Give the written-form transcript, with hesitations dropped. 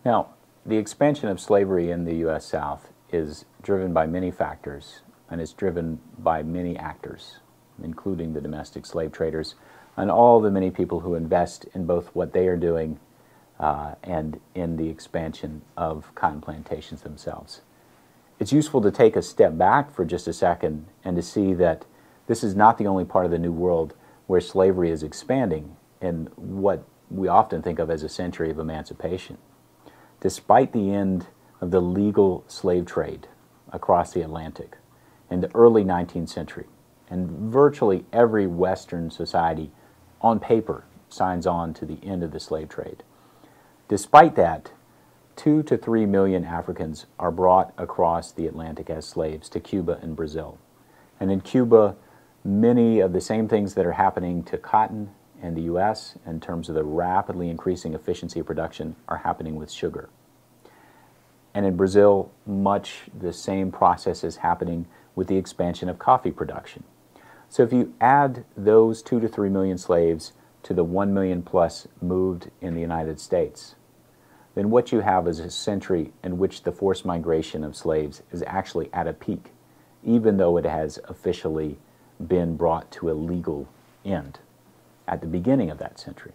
Now, the expansion of slavery in the U.S. South is driven by many factors, and it's driven by many actors, including the domestic slave traders and all the many people who invest in both what they are doing and in the expansion of cotton plantations themselves. It's useful to take a step back for just a second and to see that this is not the only part of the New World where slavery is expanding in what we often think of as a century of emancipation. Despite the end of the legal slave trade across the Atlantic in the early 19th century, and virtually every Western society on paper signs on to the end of the slave trade. Despite that, 2 to 3 million Africans are brought across the Atlantic as slaves to Cuba and Brazil. And in Cuba, many of the same things that are happening to cotton in the U.S. in terms of the rapidly increasing efficiency of production are happening with sugar. And in Brazil, much the same process is happening with the expansion of coffee production. So if you add those 2 to 3 million slaves to the 1 million plus moved in the United States, then what you have is a century in which the forced migration of slaves is actually at a peak, even though it has officially been brought to a legal end at the beginning of that century.